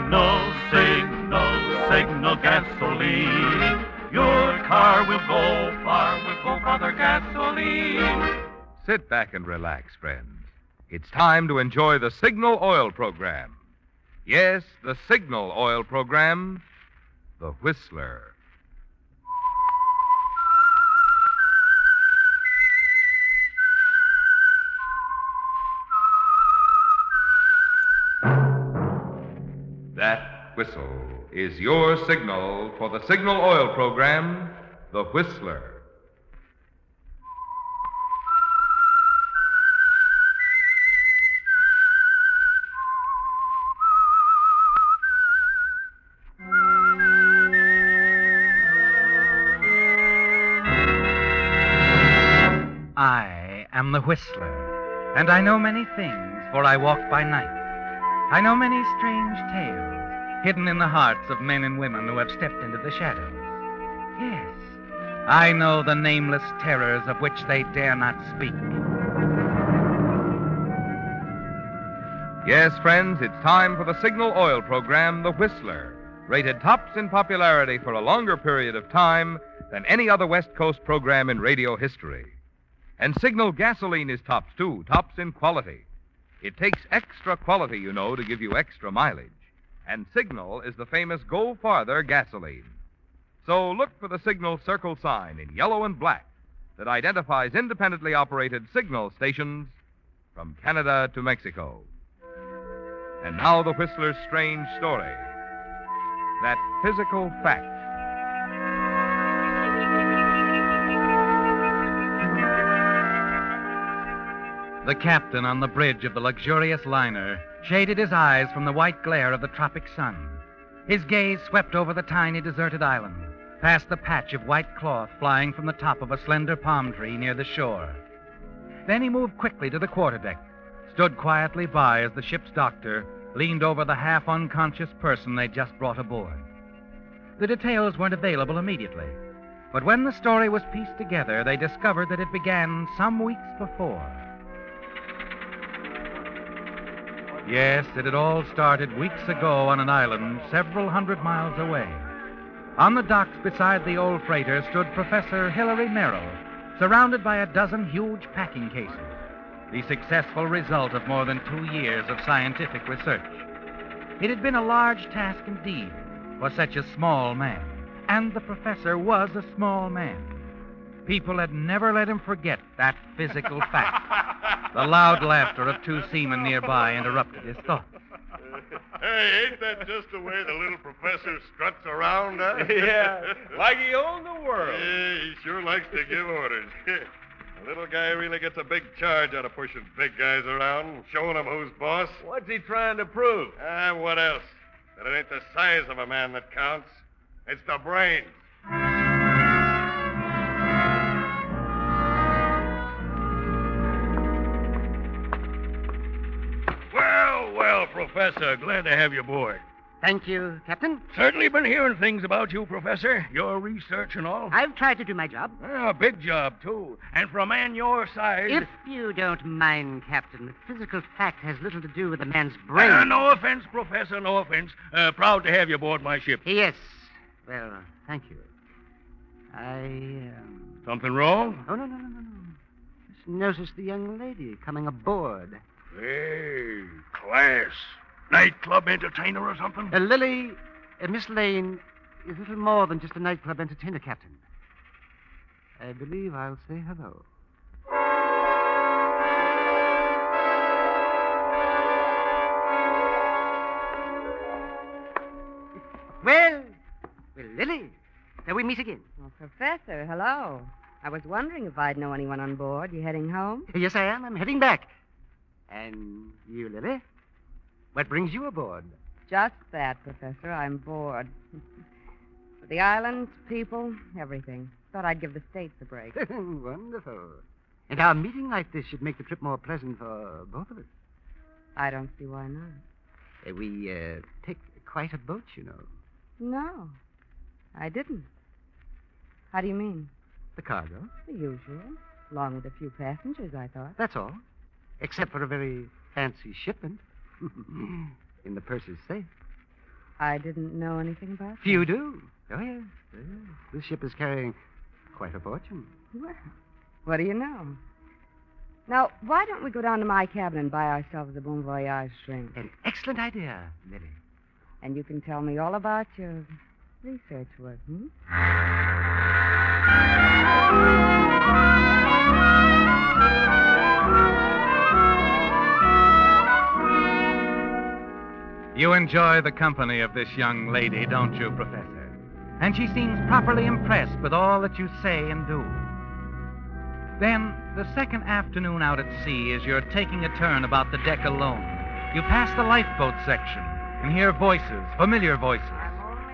Signal, signal, signal gasoline. Your car will go far with Go Father gasoline. Sit back and relax, friends. It's time to enjoy the Signal Oil program. Yes, the Signal Oil program, The Whistler. That whistle is your signal for the Signal Oil program, The Whistler. I am the Whistler, and I know many things, for I walk by night. I know many strange tales, hidden in the hearts of men and women who have stepped into the shadows. Yes, I know the nameless terrors of which they dare not speak. Yes, friends, it's time for the Signal Oil program, The Whistler, rated tops in popularity for a longer period of time than any other West Coast program in radio history. And Signal gasoline is tops, too, tops in quality. It takes extra quality, you know, to give you extra mileage. And Signal is the famous Go Farther gasoline. So look for the Signal circle sign in yellow and black that identifies independently operated Signal stations from Canada to Mexico. And now the Whistler's strange story. That physical fact. The captain on the bridge of the luxurious liner shaded his eyes from the white glare of the tropic sun. His gaze swept over the tiny deserted island, past the patch of white cloth flying from the top of a slender palm tree near the shore. Then he moved quickly to the quarterdeck, stood quietly by as the ship's doctor leaned over the half-unconscious person they'd just brought aboard. The details weren't available immediately, but when the story was pieced together, they discovered that it began some weeks before. Yes, it had all started weeks ago on an island several hundred miles away. On the docks beside the old freighter stood Professor Hilary Merrill, surrounded by a dozen huge packing cases, the successful result of more than 2 years of scientific research. It had been a large task indeed for such a small man, and the professor was a small man. People had never let him forget that physical fact. The loud laughter of 2 seamen nearby interrupted his thoughts. Hey, ain't that just the way the little professor struts around, huh? Yeah, like he owned the world. Yeah, he sure likes to give orders. The little guy really gets a big charge out of pushing big guys around and showing them who's boss. What's he trying to prove? What else? That it ain't the size of a man that counts. It's the brains. Well, Professor, glad to have you aboard. Thank you, Captain. Certainly been hearing things about you, Professor. Your research and all. I've tried to do my job. A big job, too. And for a man your size... If you don't mind, Captain, the physical fact has little to do with a man's brain. No offense, Professor, no offense. Proud to have you aboard my ship. Yes. Well, thank you. Something wrong? Oh, no. Just noticed the young lady coming aboard. Hey, class. Nightclub entertainer or something? Lily, Miss Lane is little more than just a nightclub entertainer, Captain. I believe I'll say hello. Well, Lily, there we meet again. Well, Professor, hello. I was wondering if I'd know anyone on board. You heading home? Yes, I am. I'm heading back. And you, Lily? What brings you aboard? Just that, Professor. I'm bored. The islands, people, everything. Thought I'd give the States a break. Wonderful. And our meeting like this should make the trip more pleasant for both of us. I don't see why not. We take quite a boat, you know. No, I didn't. How do you mean? The cargo. The usual. Along with a few passengers, I thought. That's all. Except for a very fancy shipment. In the purser's safe. I didn't know anything about that. You do? Oh, yes. Yes. This ship is carrying quite a fortune. Well, what do you know? Now, why don't we go down to my cabin and buy ourselves a bon voyage drink? An excellent idea, Lily. And you can tell me all about your research work, You enjoy the company of this young lady, don't you, Professor? And she seems properly impressed with all that you say and do. Then, the second afternoon out at sea, as you're taking a turn about the deck alone, you pass the lifeboat section and hear voices, familiar voices.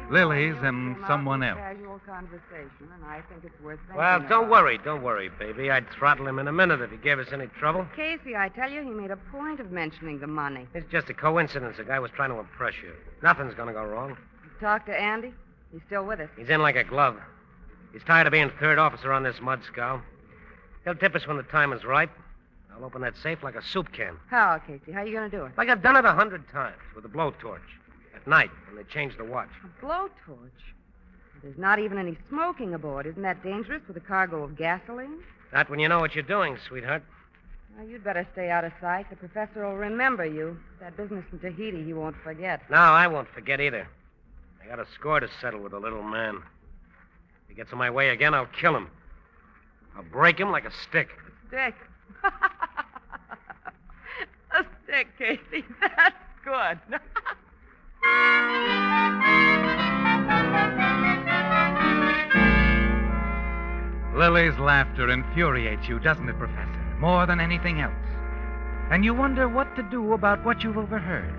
Lily's and someone else. Casual conversation, and I think it's worth thinking Well, don't about. worry, baby. I'd throttle him in a minute if he gave us any trouble. Casey, I tell you, he made a point of mentioning the money. It's just a coincidence. The guy was trying to impress you. Nothing's going to go wrong. You talked to Andy? He's still with us. He's in like a glove. He's tired of being third officer on this mud scow. He'll tip us when the time is ripe. I'll open that safe like a soup can. How, Casey? How are you going to do it? Like I've done it 100 times with a blowtorch. At night, when they change the watch. A blowtorch? There's not even any smoking aboard. Isn't that dangerous with a cargo of gasoline? Not when you know what you're doing, sweetheart. Well, you'd better stay out of sight. The professor will remember you. That business in Tahiti he won't forget. No, I won't forget either. I got a score to settle with the little man. If he gets in my way again, I'll kill him. I'll break him like a stick. Stick. A stick, Casey. That's good. Lily's laughter infuriates you, doesn't it, Professor? More than anything else. And you wonder what to do about what you've overheard.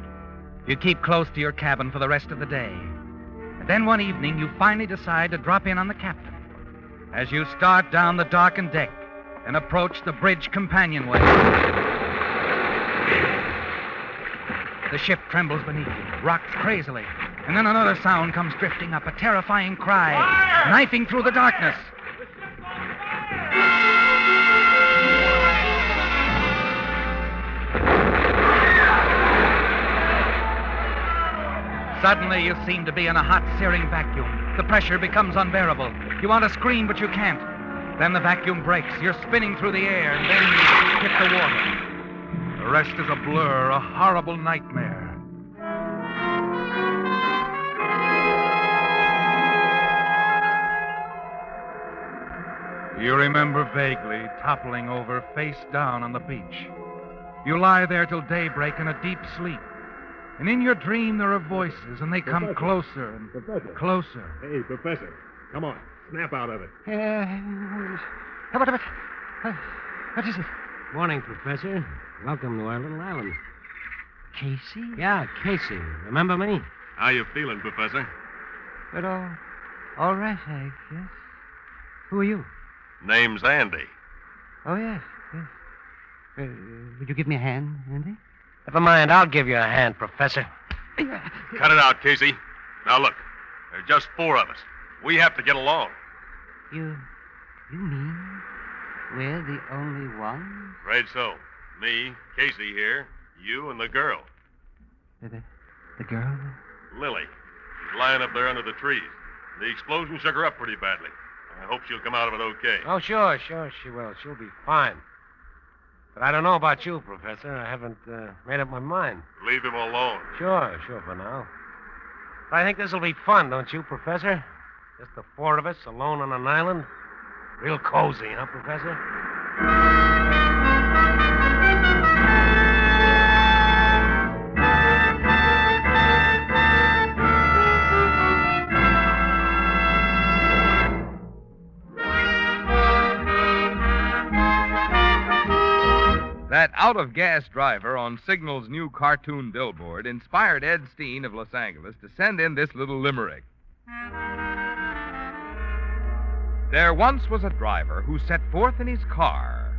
You keep close to your cabin for the rest of the day. And then one evening, you finally decide to drop in on the captain. As you start down the darkened deck and approach the bridge companionway, the ship trembles beneath you, rocks crazily, and then another sound comes drifting up, a terrifying cry, knifing through the darkness. Suddenly, you seem to be in a hot, searing vacuum. The pressure becomes unbearable. You want to scream, but you can't. Then the vacuum breaks. You're spinning through the air, and then you hit the water. The rest is a blur, a horrible nightmare. You remember vaguely toppling over face down on the beach. You lie there till daybreak in a deep sleep. And in your dream, there are voices, and they come closer and closer. Hey, Professor, come on. Snap out of it. What is it? Morning, Professor. Welcome to our little island. Casey? Yeah, Casey. Remember me? How you feeling, Professor? But all right, I guess. Who are you? Name's Andy. Oh, yes. Would you give me a hand, Andy? Never mind, I'll give you a hand, Professor. Cut it out, Casey. Now, look, there's just 4 of us. We have to get along. You mean we're the only ones? Right so. Me, Casey here, you, and the girl. The girl? Lily. She's lying up there under the trees. The explosion shook her up pretty badly. I hope she'll come out of it okay. Oh, sure, she will. She'll be fine. But I don't know about you, Professor. I haven't made up my mind. Leave him alone. Sure, for now. But I think this'll be fun, don't you, Professor? Just the 4 of us alone on an island. Real cozy, huh, Professor? That out-of-gas driver on Signal's new cartoon billboard inspired Ed Steen of Los Angeles to send in this little limerick. There once was a driver who set forth in his car,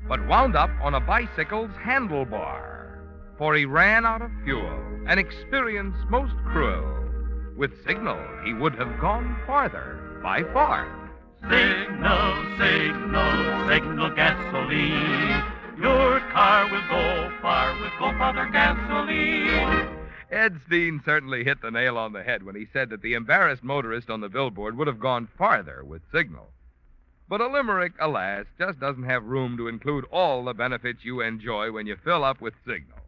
but wound up on a bicycle's handlebar, for he ran out of fuel, an experience most cruel. With Signal, he would have gone farther, by far. Signal, signal, signal gasoline. Your car will go far with go farther gasoline. Ed Steen certainly hit the nail on the head when he said that the embarrassed motorist on the billboard would have gone farther with Signal. But a limerick, alas, just doesn't have room to include all the benefits you enjoy when you fill up with Signal,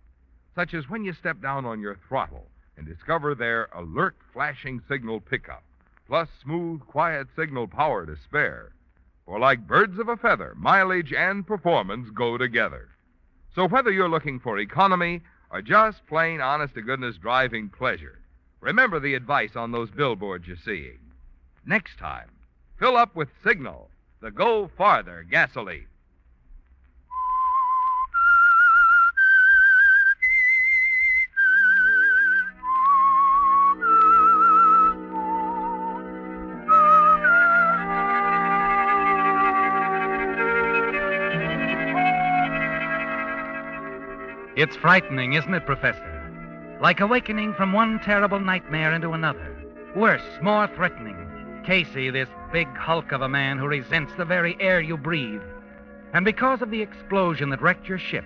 such as when you step down on your throttle and discover their alert flashing signal pickup, plus smooth, quiet signal power to spare. For like birds of a feather, mileage and performance go together. So whether you're looking for economy or just plain honest-to-goodness driving pleasure, remember the advice on those billboards you're seeing. Next time, fill up with Signal, the Go Farther gasoline. It's frightening, isn't it, Professor? Like awakening from one terrible nightmare into another. Worse, more threatening. Casey, this big hulk of a man who resents the very air you breathe. And because of the explosion that wrecked your ship,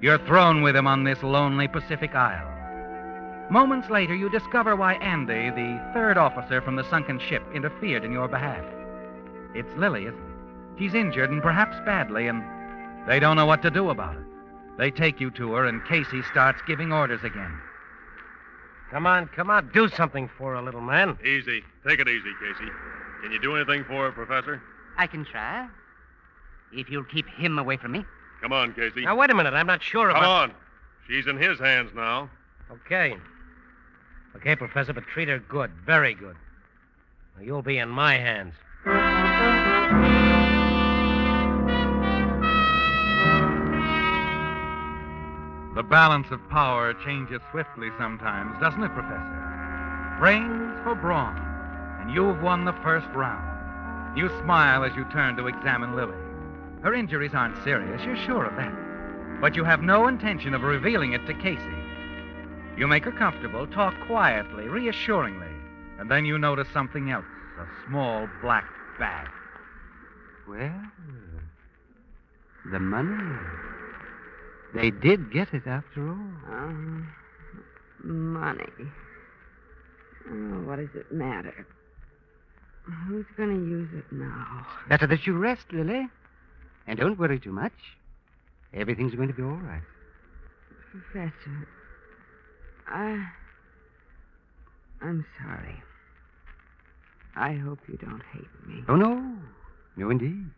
you're thrown with him on this lonely Pacific isle. Moments later, you discover why Andy, the third officer from the sunken ship, interfered in your behalf. It's Lily, isn't it? She's injured and perhaps badly, and they don't know what to do about it. They take you to her, and Casey starts giving orders again. Come on. Do something for her, little man. Easy. Take it easy, Casey. Can you do anything for her, Professor? I can try. If you'll keep him away from me. Come on, Casey. Now, wait a minute. I'm not sure about... Come on. She's in his hands now. Okay, Professor, but treat her good. Very good. Now, you'll be in my hands. The balance of power changes swiftly sometimes, doesn't it, Professor? Brains for brawn, and you've won the first round. You smile as you turn to examine Lily. Her injuries aren't serious, you're sure of that. But you have no intention of revealing it to Casey. You make her comfortable, talk quietly, reassuringly, and then you notice something else, a small black bag. Well, the money. They did get it after all. Money. Oh, what does it matter? Who's going to use it now? Better that you rest, Lily. And don't worry too much. Everything's going to be all right. Professor, I'm sorry. I hope you don't hate me. Oh, no. No, indeed.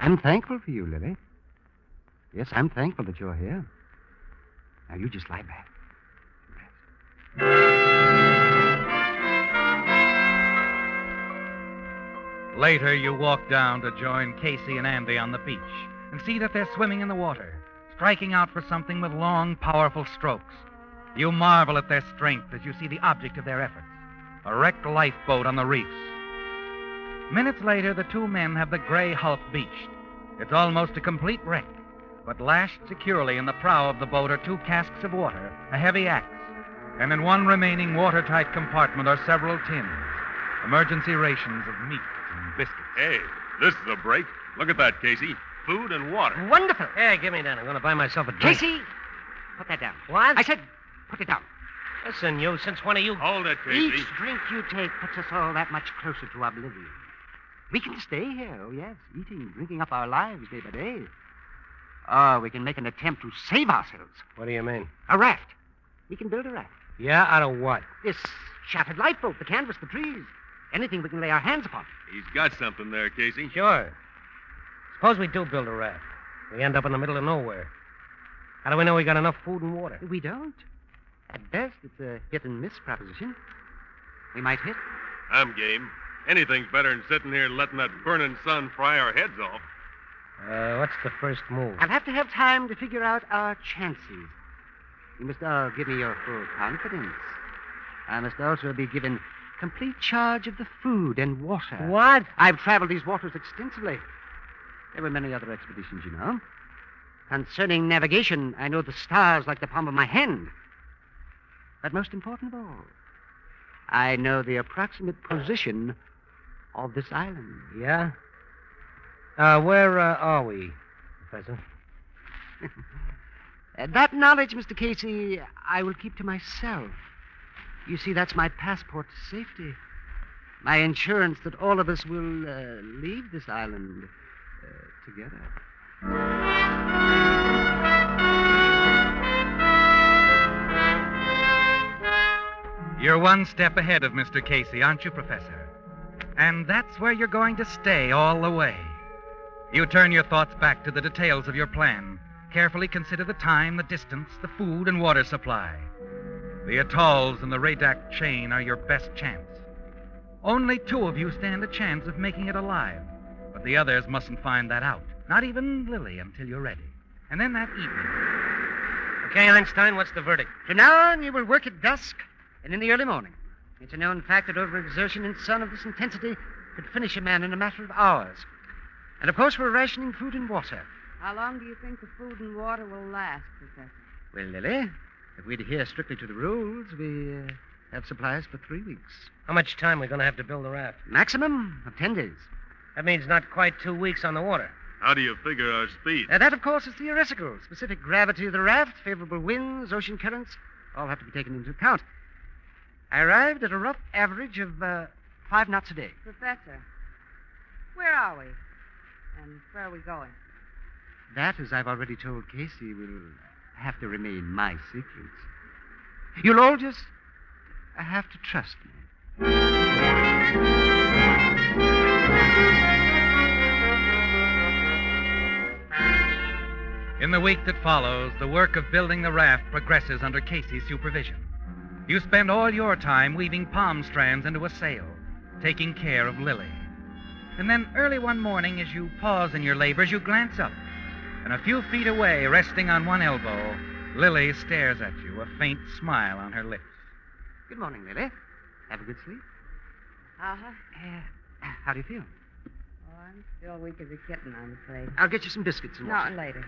I'm thankful for you, Lily. Yes, I'm thankful that you're here. Now, you just lie back. Later, you walk down to join Casey and Andy on the beach and see that they're swimming in the water, striking out for something with long, powerful strokes. You marvel at their strength as you see the object of their efforts, a wrecked lifeboat on the reefs. Minutes later, the two men have the gray hulk beached. It's almost a complete wreck. But lashed securely in the prow of the boat are two casks of water, a heavy axe, and in one remaining watertight compartment are several tins, emergency rations of meat and biscuits. Hey, this is a break. Look at that, Casey. Food and water. Wonderful. Hey, give me that. I'm going to buy myself a drink. Casey, put that down. What? I said, put it down. Listen, you, since when are you... Hold it, Casey. Each drink you take puts us all that much closer to oblivion. We can stay here, oh yes, eating, drinking up our lives day by day. Or we can make an attempt to save ourselves. What do you mean? A raft. We can build a raft. Yeah, out of what? This shattered lifeboat, the canvas, the trees. Anything we can lay our hands upon. He's got something there, Casey. Sure. Suppose we do build a raft. We end up in the middle of nowhere. How do we know we got enough food and water? We don't. At best, it's a hit-and-miss proposition. We might hit. I'm game. Anything's better than sitting here letting that burning sun fry our heads off. What's the first move? I'll have to have time to figure out our chances. You must all give me your full confidence. I must also be given complete charge of the food and water. What? I've traveled these waters extensively. There were many other expeditions, you know. Concerning navigation, I know the stars like the palm of my hand. But most important of all, I know the approximate position of this island. Yeah? Where are we, Professor? That knowledge, Mr. Casey, I will keep to myself. You see, that's my passport to safety. My insurance that all of us will leave this island together. You're one step ahead of Mr. Casey, aren't you, Professor? And that's where you're going to stay all the way. You turn your thoughts back to the details of your plan. Carefully consider the time, the distance, the food and water supply. The atolls and the Radak chain are your best chance. Only 2 of you stand a chance of making it alive. But the others mustn't find that out. Not even Lily until you're ready. And then that evening. Okay, Einstein, what's the verdict? From now on, you will work at dusk and in the early morning. It's a known fact that overexertion in sun of this intensity could finish a man in a matter of hours. And, of course, we're rationing food and water. How long do you think the food and water will last, Professor? Well, Lily, if we adhere strictly to the rules, we have supplies for 3 weeks. How much time are we going to have to build the raft? Maximum of 10 days. That means not quite 2 weeks on the water. How do you figure our speed? That, of course, is theoretical. Specific gravity of the raft, favorable winds, ocean currents, all have to be taken into account. I arrived at a rough average of 5 knots a day. Professor, where are we? And where are we going? That, as I've already told Casey, will have to remain my secrets. You'll all just have to trust me. In the week that follows, the work of building the raft progresses under Casey's supervision. You spend all your time weaving palm strands into a sail, taking care of Lily. And then early one morning, as you pause in your labors, you glance up. And a few feet away, resting on one elbow, Lily stares at you, a faint smile on her lips. Good morning, Lily. Have a good sleep? Uh-huh. How do you feel? Oh, I'm still weak as a kitten, I'm afraid. I'll get you some biscuits and water. No, later.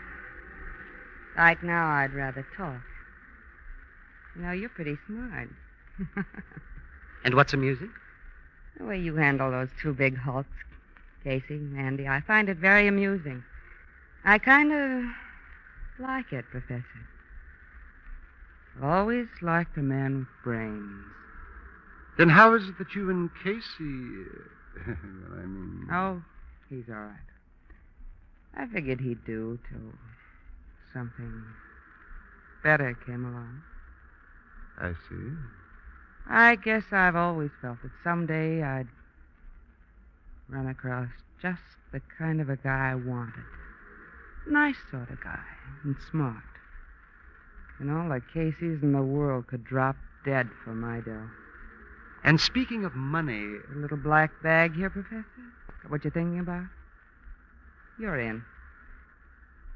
Right now, I'd rather talk. You know, you're pretty smart. And what's amusing? The way you handle those 2 big hulks, Casey, Andy. I find it very amusing. I kind of like it, Professor. I've always liked a man with brains. Then how is it that you and Casey... well, I mean... Oh, he's all right. I figured he'd do till something better came along. I see. I guess I've always felt that someday I'd run across just the kind of a guy I wanted. Nice sort of guy, and smart. And all the Caseys in the world could drop dead for my dough. And speaking of money... A little black bag here, Professor? What you thinking about? You're in.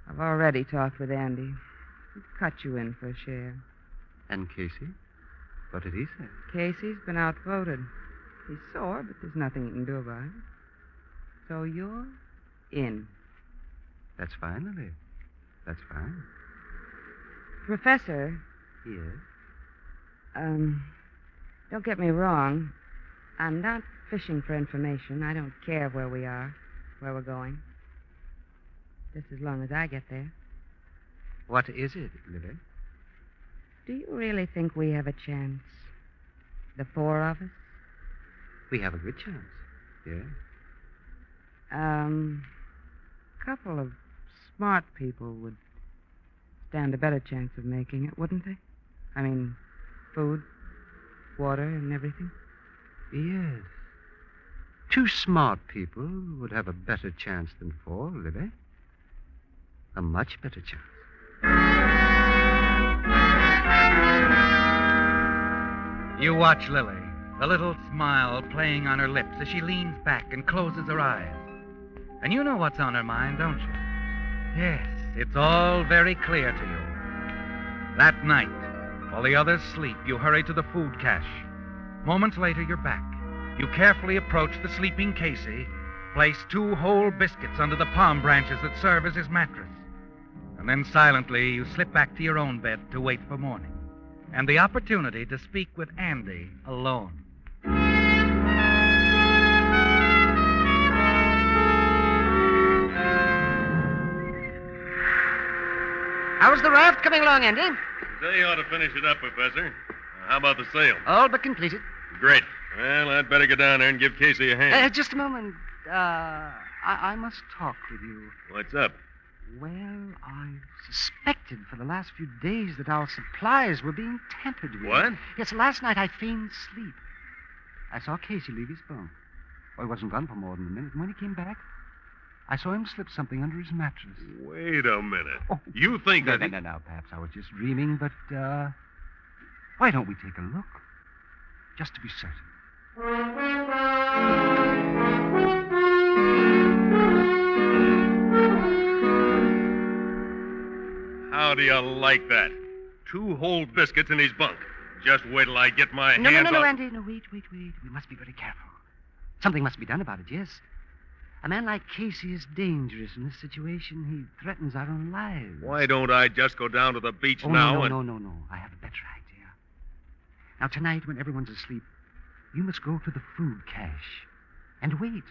I've already talked with Andy. He'd cut you in for a share. And Casey? What did he say? Casey's been outvoted. He's sore, but there's nothing you can do about it. So you're in. That's fine, Lily. That's fine. Professor. Yes? Don't get me wrong. I'm not fishing for information. I don't care where we are, where we're going. Just as long as I get there. What is it, Lily? Do you really think we have a chance? The 4 of us? We have a good chance, yes. A couple of smart people would stand a better chance of making it, wouldn't they? I mean, food, water, and everything. Yes. 2 smart people would have a better chance than 4, Lily. A much better chance. You watch Lily, the little smile playing on her lips as she leans back and closes her eyes. And you know what's on her mind, don't you? Yes, it's all very clear to you. That night, while the others sleep, you hurry to the food cache. Moments later, you're back. You carefully approach the sleeping Casey, place 2 whole biscuits under the palm branches that serve as his mattress. And then silently, you slip back to your own bed to wait for morning and the opportunity to speak with Andy alone. How's the raft coming along, Andy? They ought to finish it up, Professor. How about the sail? All but completed. Great. Well, I'd better get down there and give Casey a hand. Just a moment. I must talk with you. What's up? Well, I've suspected for the last few days that our supplies were being tampered with. What? Yes, last night I feigned sleep. I saw Casey leave his bunk. Well, he wasn't gone for more than a minute, and when he came back, I saw him slip something under his mattress. Wait a minute. Oh. You think that... No. Perhaps I was just dreaming, but, why don't we take a look? Just to be certain. How do you like that? 2 whole biscuits in his bunk. Just wait till I get my hands on... No, Andy. No, wait. We must be very careful. Something must be done about it, yes. A man like Casey is dangerous in this situation. He threatens our own lives. Why don't I just go down to the beach now and... No. I have a better idea. Now, tonight, when everyone's asleep, you must go to the food cache and wait.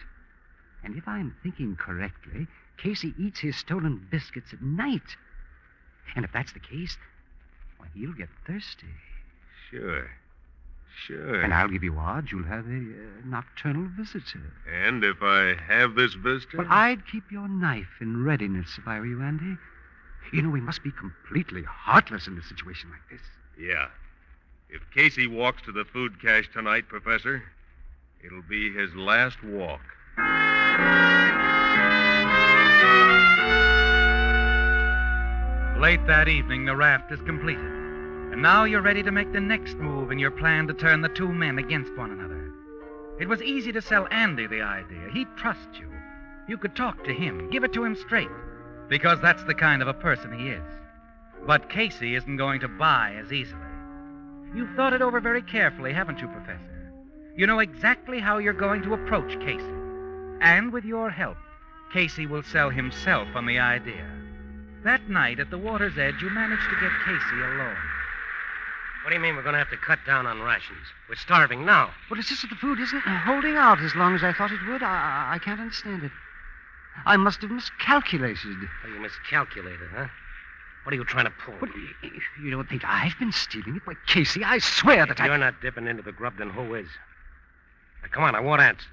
And if I'm thinking correctly, Casey eats his stolen biscuits at night. And if that's the case, well, he'll get thirsty. Sure. And I'll give you odds you'll have a nocturnal visitor. And if I have this visitor? Well, I'd keep your knife in readiness if I were you, Andy. You know, we must be completely heartless in a situation like this. Yeah. If Casey walks to the food cache tonight, Professor, it'll be his last walk. Late that evening, the raft is completed. And now you're ready to make the next move in your plan to turn the 2 men against one another. It was easy to sell Andy the idea. He'd trust you. You could talk to him, give it to him straight, because that's the kind of a person he is. But Casey isn't going to buy as easily. You've thought it over very carefully, haven't you, Professor? You know exactly how you're going to approach Casey. And with your help, Casey will sell himself on the idea. That night at the water's edge, you managed to get Casey alone. What do you mean we're going to have to cut down on rations? We're starving now. Well, it's just that the food isn't holding out as long as I thought it would. I can't understand it. I must have miscalculated. Oh, you miscalculated, huh? What are you trying to pull? But you don't think I've been stealing it? Why, Casey, I swear that You're not dipping into the grub, then who is? Now, come on, I want answers.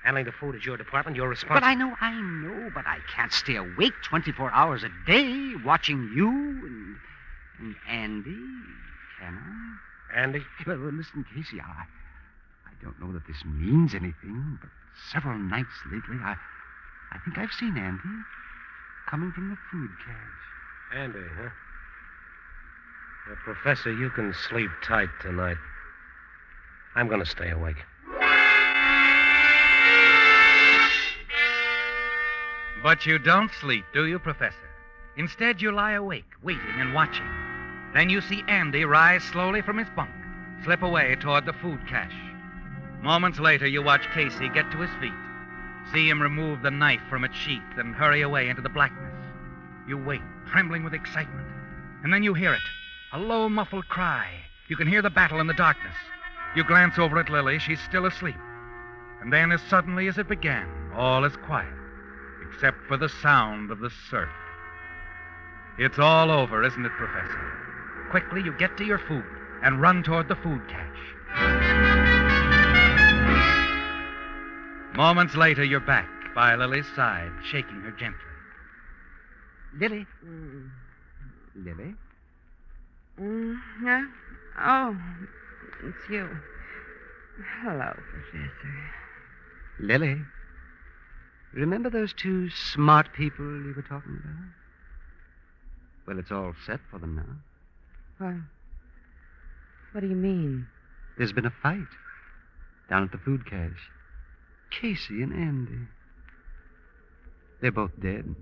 Handling the food is your department. You're responsible. But I know, but I can't stay awake 24 hours a day watching you and Andy. Can I? Andy? Well, listen, Casey, I don't know that this means anything, but several nights lately, I think I've seen Andy coming from the food cache. Andy, huh? Well, Professor, you can sleep tight tonight. I'm going to stay awake. But you don't sleep, do you, Professor? Instead, you lie awake, waiting and watching. Then you see Andy rise slowly from his bunk, slip away toward the food cache. Moments later, you watch Casey get to his feet, see him remove the knife from its sheath and hurry away into the blackness. You wait, trembling with excitement, and then you hear it, a low, muffled cry. You can hear the battle in the darkness. You glance over at Lily. She's still asleep. And then, as suddenly as it began, all is quiet, except for the sound of the surf. It's all over, isn't it, Professor? Quickly, you get to your food and run toward the food cache. Moments later, you're back by Lily's side, shaking her gently. Lily? Lily? Yeah? Oh, it's you. Hello, Professor. Lily, remember those 2 smart people you were talking about? Well, it's all set for them now. What do you mean? There's been a fight down at the food cache. Casey and Andy. They're both dead.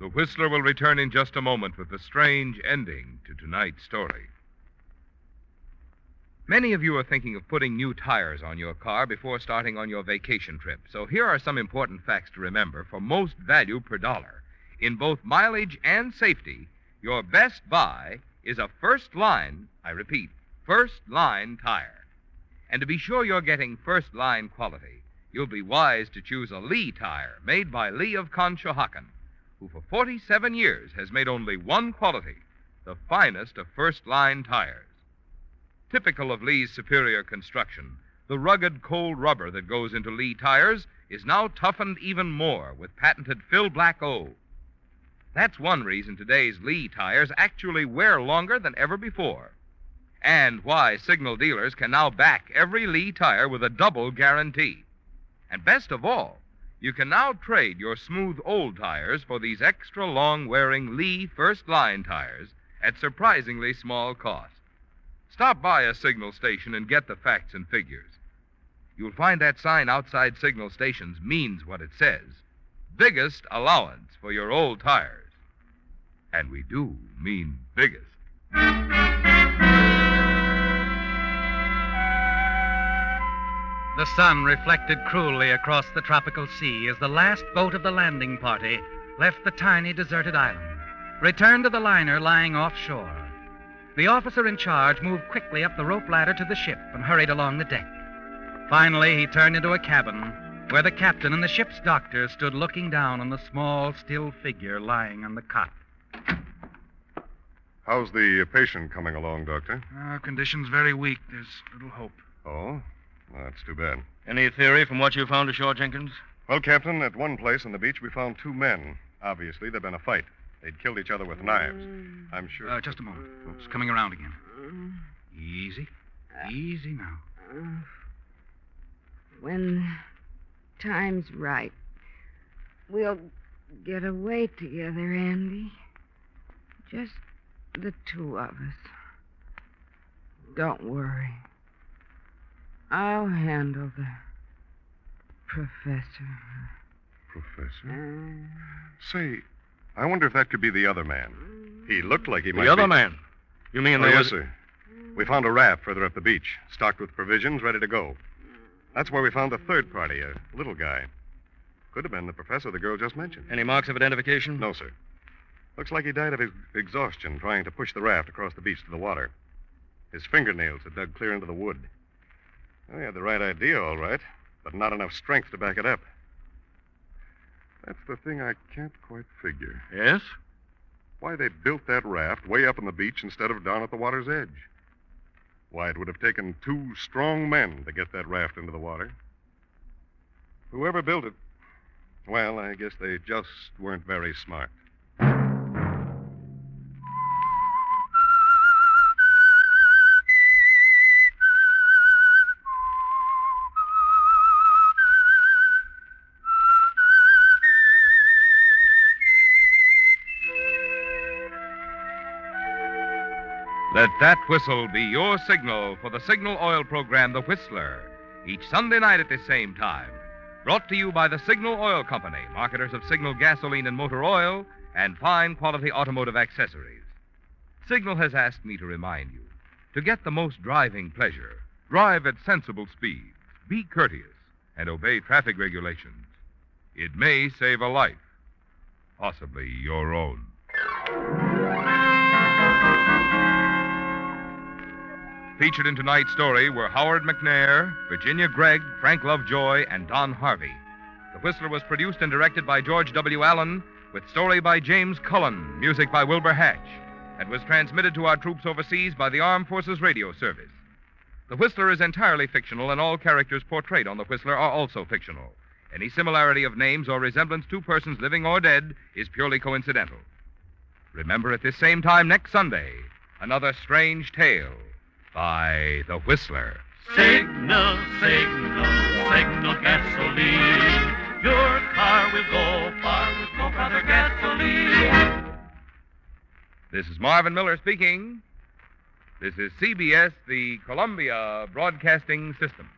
The Whistler will return in just a moment with the strange ending to tonight's story. Many of you are thinking of putting new tires on your car before starting on your vacation trip. So here are some important facts to remember for most value per dollar. In both mileage and safety, your best buy is a first line, I repeat, First Line Tire. And to be sure you're getting first line quality, you'll be wise to choose a Lee tire made by Lee of Conshohocken, who for 47 years has made only one quality, the finest of first line tires. Typical of Lee's superior construction, the rugged cold rubber that goes into Lee tires is now toughened even more with patented Fill Black O. That's one reason today's Lee tires actually wear longer than ever before, and why signal dealers can now back every Lee tire with a double guarantee. And best of all, you can now trade your smooth old tires for these extra long-wearing Lee First Line tires at surprisingly small cost. Stop by a signal station and get the facts and figures. You'll find that sign outside signal stations means what it says. Biggest allowance for your old tires. And we do mean biggest. The sun reflected cruelly across the tropical sea as the last boat of the landing party left the tiny deserted island, returned to the liner lying offshore. The officer in charge moved quickly up the rope ladder to the ship and hurried along the deck. Finally, he turned into a cabin where the captain and the ship's doctor stood looking down on the small, still figure lying on the cot. How's the patient coming along, Doctor? Condition's very weak. There's little hope. Oh? Well, that's too bad. Any theory from what you found ashore, Jenkins? Well, Captain, at one place on the beach we found two men. Obviously, there'd been a fight. They'd killed each other with knives. I'm sure... Just a moment. It's coming around again. Easy. Easy now. When time's right, we'll get away together, Andy. Just the two of us. Don't worry. I'll handle the professor. Professor? Say, I wonder if that could be the other man. He looked like he might be... The other man? You mean there was... Yes, sir. We found a raft further up the beach, stocked with provisions, ready to go. That's where we found the third party, a little guy. Could have been the professor the girl just mentioned. Any marks of identification? No, sir. Looks like he died of exhaustion trying to push the raft across the beach to the water. His fingernails had dug clear into the wood. Well, he had the right idea, all right, but not enough strength to back it up. That's the thing I can't quite figure. Yes? Why they built that raft way up on the beach instead of down at the water's edge. Why, it would have taken two strong men to get that raft into the water. Whoever built it, well, I guess they just weren't very smart. Let that whistle be your signal for the Signal Oil program, The Whistler, each Sunday night at the same time. Brought to you by the Signal Oil Company, marketers of Signal gasoline and motor oil and fine quality automotive accessories. Signal has asked me to remind you, to get the most driving pleasure, drive at sensible speeds, be courteous, and obey traffic regulations. It may save a life, possibly your own. Featured in tonight's story were Howard McNair, Virginia Gregg, Frank Lovejoy, and Don Harvey. The Whistler was produced and directed by George W. Allen, with story by James Cullen, music by Wilbur Hatch, and was transmitted to our troops overseas by the Armed Forces Radio Service. The Whistler is entirely fictional, and all characters portrayed on The Whistler are also fictional. Any similarity of names or resemblance to persons living or dead is purely coincidental. Remember at this same time next Sunday, another strange tale by The Whistler. Signal, signal, signal gasoline. Your car will go far with no other gasoline. This is Marvin Miller speaking. This is CBS, the Columbia Broadcasting System.